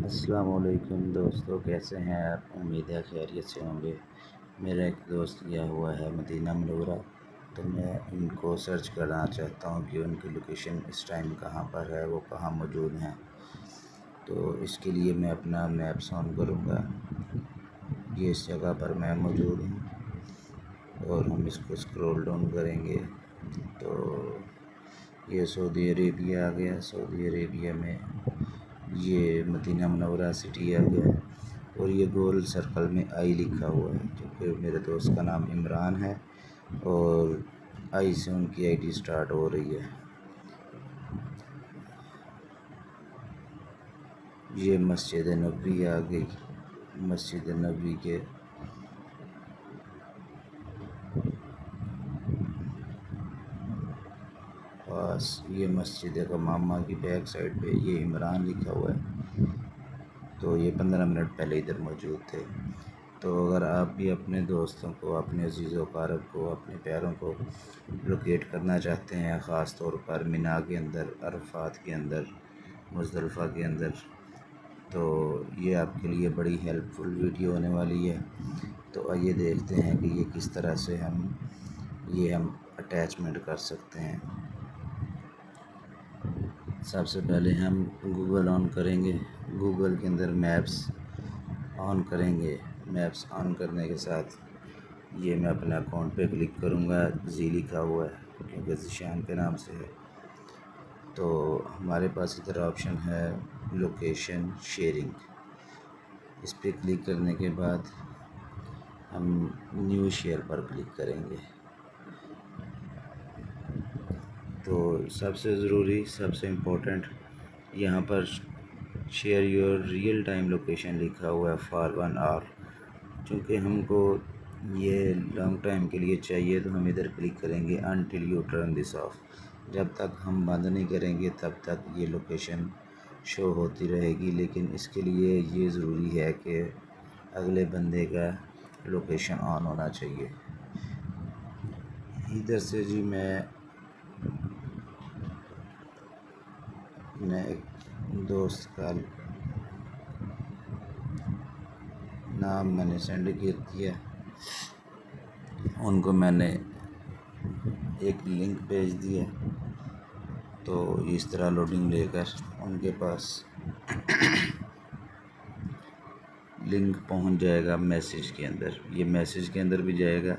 السلام علیکم دوستو، کیسے ہیں آپ؟ امید ہے خیریت سے ہوں گے۔ میرا ایک دوست گیا ہوا ہے مدینہ منورہ، تو میں ان کو سرچ کرنا چاہتا ہوں کہ ان کی لوکیشن اس ٹائم کہاں پر ہے، وہ کہاں موجود ہیں۔ تو اس کے لیے میں اپنا میپس آن کروں گا۔ یہ اس جگہ پر میں موجود ہوں اور ہم اس کو اسکرول ڈاؤن کریں گے تو یہ سعودی عربیہ آ گیا۔ سعودی عربیہ میں یہ مدینہ منورہ سٹی آ گیا اور یہ گول سرکل میں آئی لکھا ہوا ہے، کیونکہ میرے دوست کا نام عمران ہے اور آئی سے ان کی آئی ڈی سٹارٹ ہو رہی ہے۔ یہ مسجد نبوی آ گئی۔ مسجد نبوی کے پاس یہ مسجد امامہ کی بیک سائڈ پہ یہ عمران لکھا ہوا ہے، تو یہ 15 منٹ پہلے ادھر موجود تھے۔ تو اگر آپ بھی اپنے دوستوں کو، اپنے عزیز و اقارب کو، اپنے پیاروں کو لوکیٹ کرنا چاہتے ہیں، خاص طور پر مینا کے اندر، عرفات کے اندر، مزدلفہ کے اندر، تو یہ آپ کے لیے بڑی ہیلپ فل ویڈیو ہونے والی ہے۔ تو آئیے دیکھتے ہیں کہ یہ کس طرح سے ہم اٹیچمنٹ کر سکتے ہیں۔ سب سے پہلے ہم گوگل آن کریں گے۔ گوگل کے اندر میپس آن کریں گے۔ میپس آن کرنے کے ساتھ یہ میں اپنے اکاؤنٹ پہ کلک کروں گا۔ زی لکھا ہوا ہے کیونکہ ذیشان کے نام سے ہے۔ تو ہمارے پاس ادھر آپشن ہے لوکیشن شیئرنگ۔ اس پہ کلک کرنے کے بعد ہم نیو شیئر پر کلک کریں گے۔ تو سب سے ضروری، سب سے امپورٹنٹ یہاں پر share your real time location لکھا ہوا ہے فار 1 آور۔ چونکہ ہم کو یہ لانگ ٹائم کے لیے چاہیے تو ہم ادھر کلک کریں گے until you turn this of. جب تک ہم بند نہیں کریں گے تب تک یہ لوکیشن شو ہوتی رہے گی، لیکن اس کے لیے یہ ضروری ہے کہ اگلے بندے کا لوکیشن آن ہونا چاہیے۔ ادھر سے جی میں اپنے ایک دوست کا نام میں نے سینڈ کر دیا، ان کو میں نے ایک لنک بھیج دیا، تو اس طرح لوڈنگ لے کر ان کے پاس لنک پہنچ جائے گا میسیج کے اندر۔ یہ میسیج کے اندر بھی جائے گا،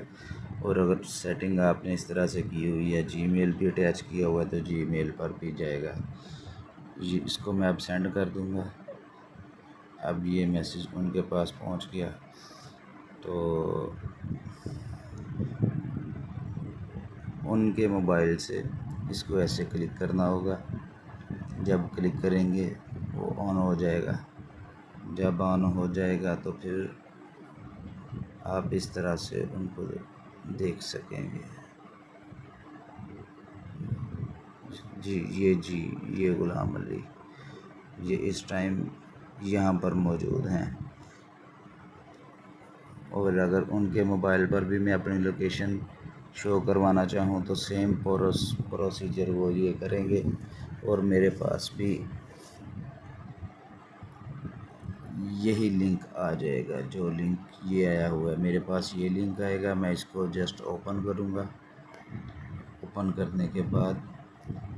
اور اگر سیٹنگ آپ نے اس طرح سے کی ہوئی ہے، جی میل بھی اٹیچ کیا ہوا ہے تو جی میل پر بھی جائے گا۔ اس کو میں اب سینڈ کر دوں گا۔ اب یہ میسیج ان کے پاس پہنچ گیا، تو ان کے موبائل سے اس کو ایسے کلک کرنا ہوگا۔ جب کلک کریں گے وہ آن ہو جائے گا۔ جب آن ہو جائے گا تو پھر آپ اس طرح سے ان کو دیکھ سکیں گے۔ یہ غلام علی یہ اس ٹائم یہاں پر موجود ہیں، اور اگر ان کے موبائل پر بھی میں اپنی لوکیشن شو کروانا چاہوں تو سیم پروسیجر وہ یہ کریں گے، اور میرے پاس بھی یہی لنک آ جائے گا۔ جو لنک یہ آیا ہوا ہے میرے پاس، یہ لنک آئے گا، میں اس کو جسٹ اوپن کروں گا۔ اوپن کرنے کے بعد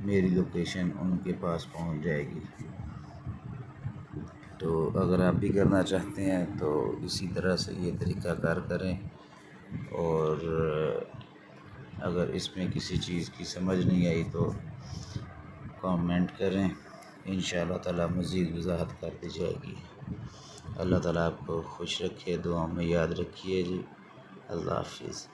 میری لوکیشن ان کے پاس پہنچ جائے گی۔ تو اگر آپ بھی کرنا چاہتے ہیں تو اسی طرح سے یہ طریقہ کار کریں، اور اگر اس میں کسی چیز کی سمجھ نہیں آئی تو کامنٹ کریں، انشاءاللہ تعالی مزید وضاحت کر دی جائے گی۔ اللہ تعالیٰ آپ کو خوش رکھے، دعاؤں میں یاد رکھیے جی۔ اللہ حافظ۔